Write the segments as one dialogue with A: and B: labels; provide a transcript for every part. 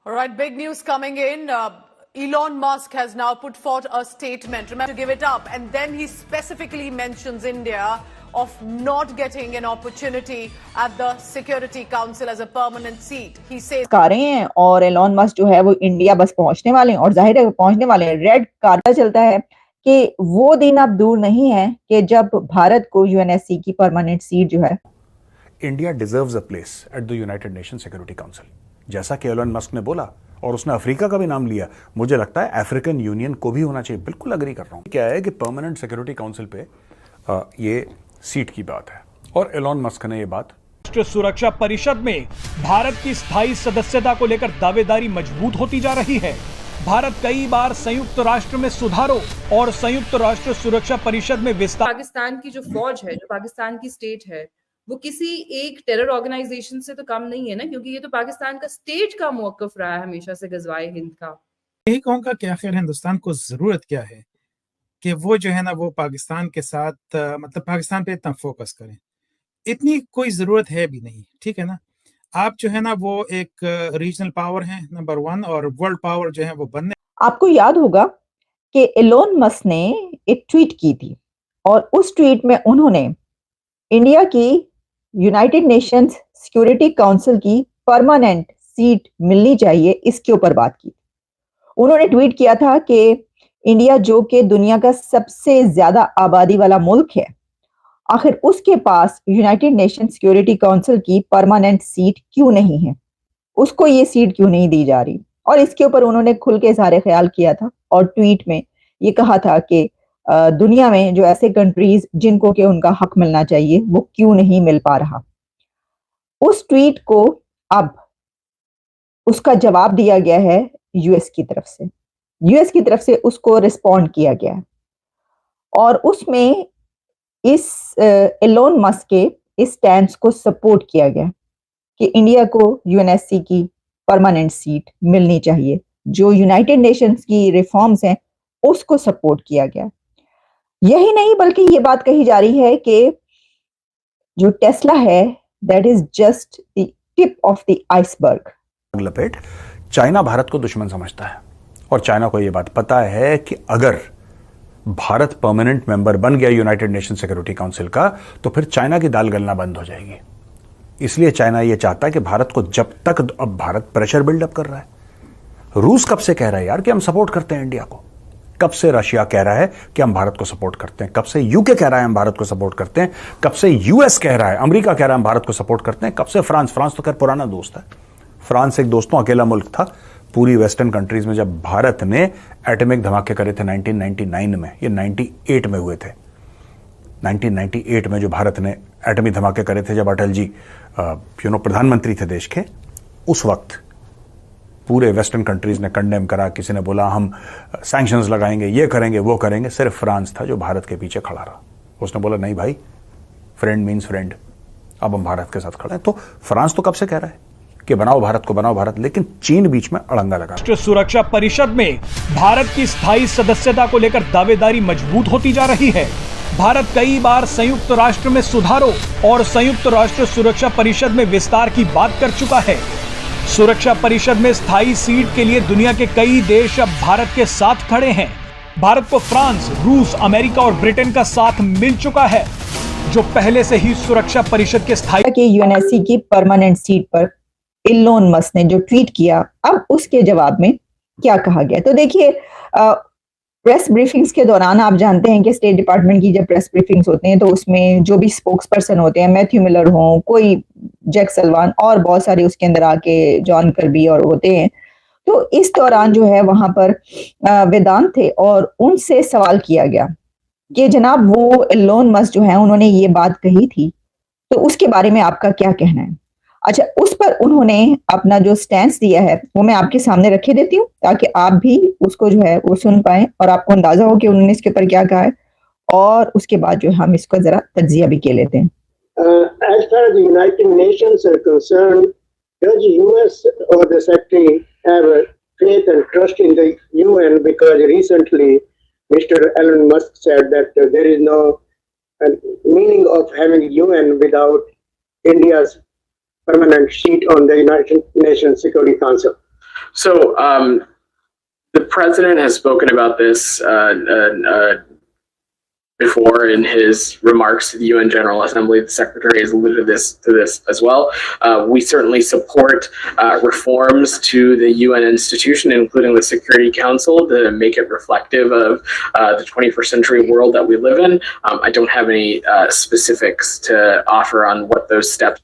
A: All right, big news coming in. Elon Musk has now put forth a statement, remember, to give it up, and then he specifically mentions India of not getting an opportunity at the Security Council as a permanent seat. He says
B: आ रहे हैं और Elon Musk जो है वो India बस पहुंचने वाले हैं और जाहिर है पहुंचने वाले हैं। रेड कार्पेट चलता है कि वो दिन अब दूर नहीं है कि जब भारत को यूएनएससी की परमानेंट सीट जो है।
C: India deserves a place at the United nation security council, जैसा कि एलन मस्क ने बोला, और उसने अफ्रीका का भी नाम लिया। मुझे लगता है अफ्रीकन यूनियन को भी होना चाहिए। बिल्कुल अग्री कर रहा हूं। क्या है कि परमानेंट सिक्योरिटी काउंसिल पे ये सीट की बात है और एलन मस्क ने ये बात
D: राष्ट्रीय सुरक्षा परिषद में भारत की स्थायी सदस्यता को लेकर दावेदारी मजबूत होती जा रही है। भारत कई बार संयुक्त राष्ट्र में सुधारों और संयुक्त राष्ट्र सुरक्षा परिषद में विस्तार।
E: पाकिस्तान की जो फौज है, जो पाकिस्तान की स्टेट है, वो किसी एक टेरर ऑर्गेनाइजेशन से तो कम नहीं है ना, क्योंकि ये तो पाकिस्तान का स्टेट का मौकफ रहा है हमेशा से गज़वाए हिंद का।
F: यही कहूँगा कि आखिर हिंदुस्तान को जरूरत क्या है कि वो जो है ना वो पाकिस्तान के साथ मतलब पाकिस्तान पे इतना फोकस करें। इतनी कोई जरूरत है भी नहीं, ठीक है ना। आप जो है ना वो एक रीजनल पावर है नंबर 1 और वर्ल्ड पावर जो है वो बनने।
B: आपको याद होगा कि एलोन मस्क ने एक ट्वीट की थी और उस ट्वीट में उन्होंने इंडिया की यूनाइटेड नेशंस सिक्योरिटी काउंसिल की परमानेंट सीट मिलनी चाहिए, इसके ऊपर बात की। उन्होंने ट्वीट किया था कि इंडिया जो कि दुनिया का सबसे ज्यादा आबादी वाला मुल्क है, आखिर उसके पास यूनाइटेड नेशन सिक्योरिटी काउंसिल की परमानेंट सीट क्यों नहीं है, उसको ये सीट क्यों नहीं दी जा रही। और इसके ऊपर उन्होंने खुल के इज़हार ख्याल किया था और ट्वीट में ये कहा था कि दुनिया में जो ऐसे कंट्रीज जिनको कि उनका हक मिलना चाहिए वो क्यों नहीं मिल पा रहा। उस ट्वीट को अब उसका जवाब दिया गया है यूएस की तरफ से। यूएस की तरफ से उसको रिस्पॉन्ड किया गया है और उसमें इस एलोन मस्क के इस स्टैंड को सपोर्ट किया गया कि इंडिया को यूएनएससी की परमानेंट सीट मिलनी चाहिए। जो यूनाइटेड नेशंस की रिफॉर्म्स हैं उसको सपोर्ट किया गया। यही नहीं बल्कि ये बात कही जा रही है कि जो टेस्ला है that is just the tip of the iceberg.
C: लपेट चाइना भारत को दुश्मन समझता है और चाइना को यह बात पता है कि अगर भारत परमानेंट मेंबर बन गया यूनाइटेड नेशन सिक्योरिटी काउंसिल का तो फिर चाइना की दाल गलना बंद हो जाएगी। इसलिए चाइना यह चाहता है कि भारत को, जब तक अब भारत प्रेशर बिल्डअप कर रहा है, रूस कब से कह रहा है यार कि हम सपोर्ट करते हैं इंडिया को, कब से रशिया कह रहा है कि हम भारत को सपोर्ट करते हैं, कब से यूके कह रहा है हम भारत को सपोर्ट करते हैं, कब से यूएस कह रहा है, अमेरिका कह रहा है हम भारत को सपोर्ट करते हैं, कब से फ्रांस तो खैर पुराना दोस्त है। फ्रांस एक दोस्तों अकेला मुल्क था पूरी वेस्टर्न कंट्रीज में जब भारत ने एटॉमिक धमाके करे थे 1999 में, ये 98 में हुए थे। 1998 में जो भारत ने एटॉमिक धमाके करे थे, जब अटल जी प्रधानमंत्री थे देश के, उस वक्त पूरे वेस्टर्न कंट्रीज ने कंडेम करा। किसी ने बोला हम सैंक्शंस लगाएंगे, ये करेंगे, वो करेंगे। सिर्फ फ्रांस था जो भारत के पीछे खड़ा रहा। उसने बोला नहीं भाई, फ्रेंड मीन्स फ्रेंड, अब हम भारत के साथ खड़े हैं। तो फ्रांस तो कब से कह रहा है कि बनाओ भारत को, बनाओ भारत, लेकिन चीन बीच में अड़ंगा लगा।
D: राष्ट्रीय सुरक्षा परिषद में भारत की स्थायी सदस्यता को लेकर दावेदारी मजबूत होती जा रही है। भारत कई बार संयुक्त राष्ट्र में सुधारों और संयुक्त राष्ट्र सुरक्षा परिषद में विस्तार की बात कर चुका है। सुरक्षा परिषद में स्थायी सीट के लिए दुनिया के कई देश अब भारत के साथ खड़े हैं। भारत को फ्रांस, रूस, अमेरिका और ब्रिटेन का साथ मिल चुका है, जो पहले से ही सुरक्षा परिषद के स्थायी
B: यूएनएससी की परमानेंट सीट पर एलोन मस्क ने जो ट्वीट किया, अब उसके जवाब में क्या कहा गया। तो देखिए, प्रेस ब्रीफिंग्स के दौरान आप जानते हैं कि स्टेट डिपार्टमेंट की जब प्रेस ब्रीफिंग्स होते हैं तो उसमें जो भी स्पोक्स पर्सन होते हैं, मैथ्यू मिलर हो, कोई जैक सलवान और बहुत सारे उसके अंदर आके जॉन कर्बी और होते हैं। तो इस दौरान जो है वहां पर वेदांत थे और उनसे सवाल किया गया कि जनाब वो एलोन मस्क जो है उन्होंने ये बात कही थी, तो उसके बारे में आपका क्या कहना है। अच्छा, उस पर उन्होंने अपना जो स्टैंड दिया है वो मैं आपके सामने रखे देती हूँ ताकि आप भी उसको जो है वो सुन पाए और आपको अंदाजा हो कि उन्होंने इसके ऊपर क्या कहा है, और उसके बाद जो हम इसको जरा तज्जिया भी के लेते हैं।
G: As far as the United Nations are concerned, does US or the Secretary have a faith and trust in the UN? Because recently Mr. Elon Musk said that there is no meaning of having UN without India's permanent seat on the United Nations Security Council.
H: So the president has spoken about this before in his remarks to the UN General Assembly. The Secretary has alluded to this as well. We certainly support reforms to the UN institution, including the Security Council, to make it reflective of the 21st century world that we live in. I don't have any specifics to offer on what those steps.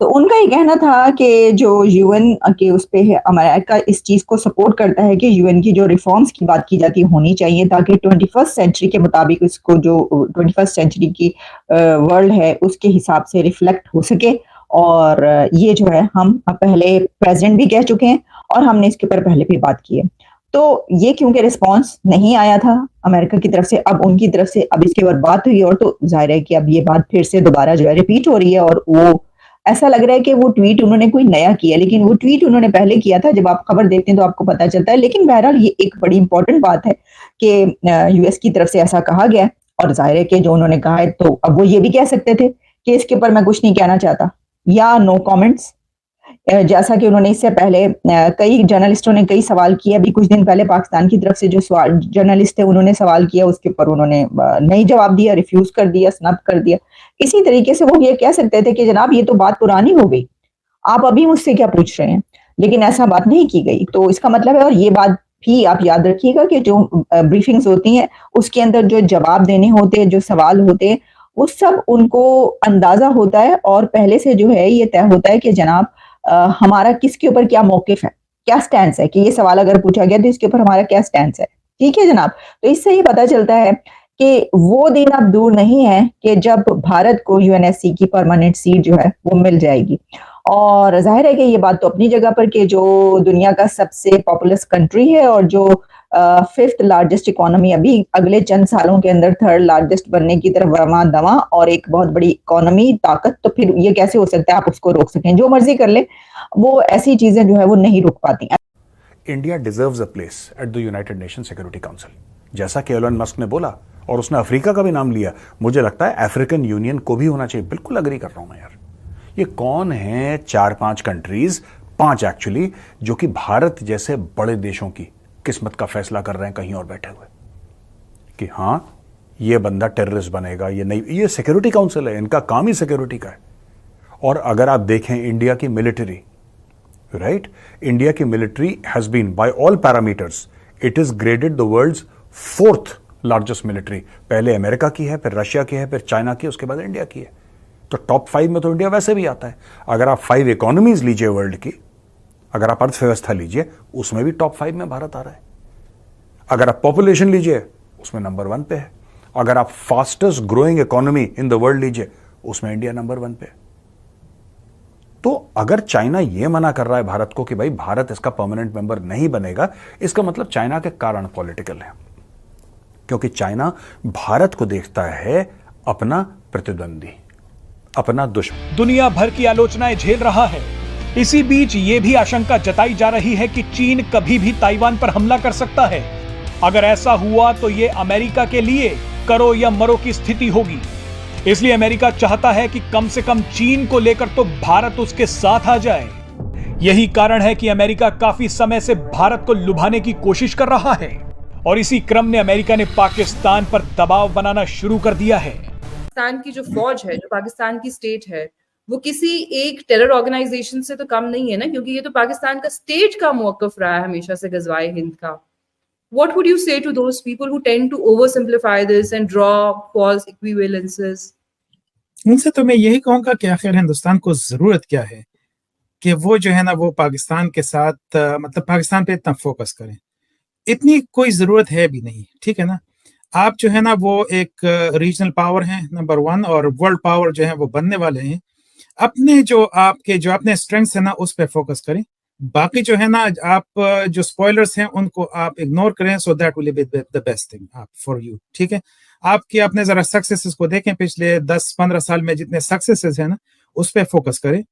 B: तो उनका ये कहना था कि जो UN के उस पे है, अमेरिका इस चीज को सपोर्ट करता है कि यूएन की जो रिफॉर्म्स की बात की जाती होनी चाहिए ताकि 21st सेंचुरी के मुताबिक इसको जो 21st सेंचुरी की वर्ल्ड है उसके हिसाब से रिफ्लेक्ट हो सके। और ये जो है हम पहले प्रेसिडेंट भी कह चुके हैं और हमने इसके ऊपर पहले भी बात की है। तो ये क्योंकि रिस्पांस नहीं आया था अमेरिका की तरफ से, अब उनकी तरफ से अब इसके ऊपर बात हुई और तो जाहिर है कि अब ये बात फिर से दोबारा जो है रिपीट हो रही है। और वो ऐसा लग रहा है कि वो ट्वीट उन्होंने कोई नया किया, लेकिन वो ट्वीट उन्होंने पहले किया था। जब आप खबर देखते हैं तो आपको पता चलता है। लेकिन बहरहाल ये एक बड़ी इंपॉर्टेंट बात है कि यूएस की तरफ से ऐसा कहा गया और जाहिर है कि जो उन्होंने कहा है तो अब वो ये भी कह सकते थे कि इसके ऊपर मैं कुछ नहीं कहना चाहता या नो कमेंट्स, जैसा कि उन्होंने इससे पहले कई जर्नलिस्टों ने कई सवाल किए। अभी कुछ दिन पहले पाकिस्तान की तरफ से जो जर्नलिस्ट थे उन्होंने सवाल किया, उसके ऊपर उन्होंने नहीं जवाब दिया, रिफ्यूज कर दिया, स्नब कर दिया। इसी तरीके से वो ये कह सकते थे कि जनाब ये तो बात पुरानी हो गई, आप अभी मुझसे क्या पूछ रहे हैं, लेकिन ऐसा बात नहीं की गई। तो इसका मतलब है, और ये बात भी आप याद रखिएगा कि जो ब्रीफिंग्स होती हैं उसके अंदर जो जवाब देने होते हैं, जो सवाल होते हैं, वो सब उनको अंदाजा होता है और पहले से जो है ये तय होता है कि जनाब हमारा किसके ऊपर क्या मौकिफ है, क्या स्टैंड है, कि ये सवाल अगर पूछा गया तो इसके ऊपर हमारा क्या स्टैंड है। ठीक है जनाब। तो इससे ये पता चलता है कि वो दिन अब दूर नहीं है कि जब भारत को यूएनएससी की परमानेंट सीट जो है वो मिल जाएगी। और जाहिर है कि ये बात तो अपनी जगह पर कि जो दुनिया का सबसे पॉपुलस कंट्री है और जो 5th लार्जेस्ट इकोनॉमी, अभी अगले चंद सालों के अंदर 3rd लार्जेस्ट बनने की तरफ रवा दवा, और एक बहुत बड़ी इकोनॉमी ताकत, तो फिर ये कैसे हो सकता है आप उसको रोक सकें? जो मर्जी कर ले, वो ऐसी चीजें जो है वो नहीं रुक पाती।
C: India deserves a place at the United nation security council, जैसा कि एलन मस्क ने बोला, और उसने अफ्रीका का भी नाम लिया। मुझे लगता है अफ्रीकन यूनियन को भी होना चाहिए। बिल्कुल अग्री कर रहा हूं मैं यार। ये कौन है 4-5 कंट्रीज, 5 एक्चुअली, जो कि भारत जैसे बड़े देशों की किस्मत का फैसला कर रहे हैं कहीं और बैठे हुए कि हां ये बंदा टेररिस्ट बनेगा, ये नहीं। ये सिक्योरिटी काउंसिल है, इनका काम ही सिक्योरिटी का है। और अगर आप देखें इंडिया की मिलिट्री, राइट, इंडिया की military has been by all parameters, it is graded the world's 4th largest military. पहले अमेरिका की है, फिर रशिया की है, फिर चाइना की, उसके बाद इंडिया की है। तो टॉप 5 में तो इंडिया वैसे भी आता है। अगर आप 5 इकोनॉमीज लीजिए वर्ल्ड की, अगर आप अर्थव्यवस्था लीजिए, उसमें भी टॉप 5 में भारत आ रहा है। अगर आप पॉपुलेशन लीजिए, उसमें नंबर 1 पे है। अगर आप fastest growing economy in the world लीजिए, उसमें इंडिया नंबर 1 पे है। तो अगर चाइना यह मना कर रहा है भारत को कि भाई भारत इसका परमानेंट मेंबर नहीं बनेगा, इसका मतलब चाइना के कारण पॉलिटिकल है, क्योंकि चाइना भारत को देखता है अपना प्रतिद्वंदी, अपना दुश्मन।
D: दुनिया भर की आलोचनाएं झेल रहा है। इसी बीच ये भी आशंका जताई जा रही है कि चीन कभी भी ताइवान पर हमला कर सकता है। अगर ऐसा हुआ तो ये अमेरिका के लिए करो या मरो की स्थिति होगी। इसलिए अमेरिका चाहता है कि कम से कम चीन को लेकर तो भारत उसके साथ आ जाए। यही कारण है कि अमेरिका काफी समय से भारत को लुभाने की कोशिश कर रहा है, और इसी क्रम में अमेरिका ने पाकिस्तान पर दबाव बनाना शुरू कर दिया है।
E: पाकिस्तान की जो फौज है, जो पाकिस्तान की स्टेट है, वो किसी एक टेरर ऑर्गेनाइजेशन से तो कम नहीं है ना, क्योंकि ये तो पाकिस्तान का स्टेट का मौकफ रहा है हमेशा से गजवाए हिंद का। What would you say to those people who tend to oversimplify this and draw false equivalences?
F: उनसे तो मैं यही कहूंगा कि आखिर हिंदुस्तान को जरूरत क्या है कि वो जो है ना वो पाकिस्तान के साथ मतलब पाकिस्तान पे इतना फोकस करें। इतनी कोई जरूरत है भी नहीं, ठीक है ना। आप जो है ना वो एक रीजनल पावर हैं नंबर 1, और वर्ल्ड पावर जो है वो बनने वाले हैं। अपने जो अपने स्ट्रेंथ्स है ना उस पर फोकस करें। बाकी जो है ना आप जो स्पॉयलर्स हैं उनको आप इग्नोर करें, so that will be the best thing आप फॉर यू। ठीक है, आपके अपने जरा सक्सेसेस को देखें, पिछले 10-15 साल में जितने सक्सेसेस हैं ना उस पर फोकस करें।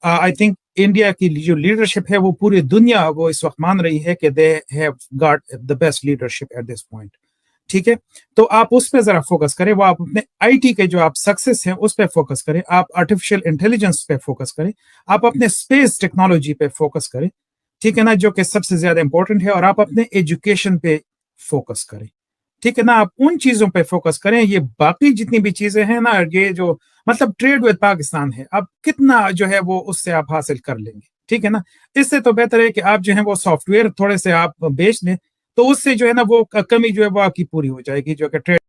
F: आई थिंक इंडिया की जो लीडरशिप है वो पूरी दुनिया वो इस वक्त मान रही है कि they have got the best leadership at this point. ठीक है, तो आप उस पर जरा फोकस करें। वो आप अपने आईटी के जो आप सक्सेस हैं उस पर फोकस करें, आप आर्टिफिशियल इंटेलिजेंस पे फोकस करें, आप अपने स्पेस टेक्नोलॉजी पे फोकस करें। ठीक है ना, जो कि सबसे ज्यादा इंपॉर्टेंट है, और आप अपने एजुकेशन पे फोकस करें, ठीक है ना, आप उन चीजों पे फोकस करें। ये बाकी जितनी भी चीजें हैं ना, ये जो मतलब ट्रेड विद पाकिस्तान है, अब कितना जो है वो उससे आप हासिल कर लेंगे, ठीक है ना। इससे तो बेहतर है कि आप जो है वो सॉफ्टवेयर थोड़े से आप बेच लें, तो उससे जो है ना वो कमी जो है वो आपकी पूरी हो जाएगी, जो कि ट्रेड।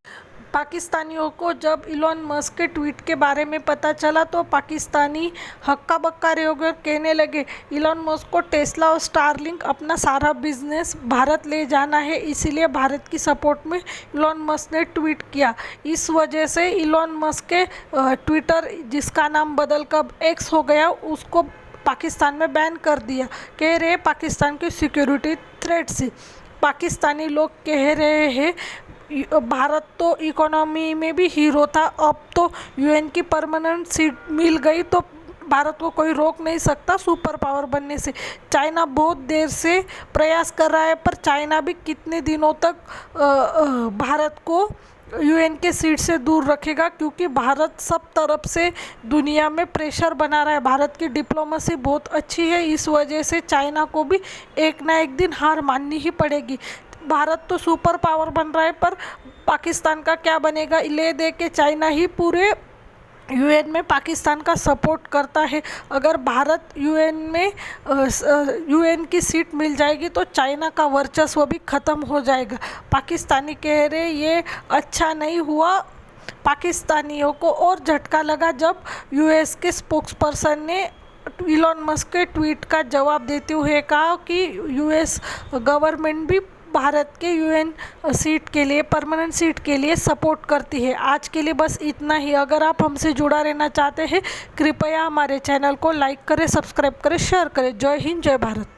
I: पाकिस्तानियों को जब इलॉन मस्क के ट्वीट के बारे में पता चला तो पाकिस्तानी हक्का बक्का रहे होकर कहने लगे इलॉन मस्क को टेस्ला और स्टारलिंक अपना सारा बिजनेस भारत ले जाना है, इसीलिए भारत की सपोर्ट में इलॉन मस्क ने ट्वीट किया। इस वजह से इलॉन मस्क के ट्विटर, जिसका नाम बदल कर एक्स हो गया, उसको पाकिस्तान में बैन कर दिया। कह रहे पाकिस्तान की सिक्योरिटी थ्रेट से। पाकिस्तानी लोग कह रहे हैं भारत तो इकोनॉमी में भी हीरो था, अब तो यूएन की परमानेंट सीट मिल गई तो भारत को कोई रोक नहीं सकता सुपर पावर बनने से। चाइना बहुत देर से प्रयास कर रहा है, पर चाइना भी कितने दिनों तक भारत को यूएन के सीट से दूर रखेगा, क्योंकि भारत सब तरफ से दुनिया में प्रेशर बना रहा है। भारत की डिप्लोमेसी बहुत अच्छी है, इस वजह से चाइना को भी एक ना एक दिन हार माननी ही पड़ेगी। भारत तो सुपर पावर बन रहा है, पर पाकिस्तान का क्या बनेगा, ले दे के चाइना ही पूरे यूएन में पाकिस्तान का सपोर्ट करता है। अगर भारत यूएन में यूएन की सीट मिल जाएगी तो चाइना का वर्चस्व भी ख़त्म हो जाएगा। पाकिस्तानी कह रहे ये अच्छा नहीं हुआ। पाकिस्तानियों को और झटका लगा जब यूएस के स्पोक्सपर्सन ने इलॉन मस्क के ट्वीट का जवाब देते हुए कहा कि यूएस गवर्नमेंट भी भारत के यूएन सीट के लिए, परमानेंट सीट के लिए सपोर्ट करती है। आज के लिए बस इतना ही। अगर आप हमसे जुड़ा रहना चाहते हैं, कृपया हमारे चैनल को लाइक करें, सब्सक्राइब करें, शेयर करें। जय हिंद, जय भारत।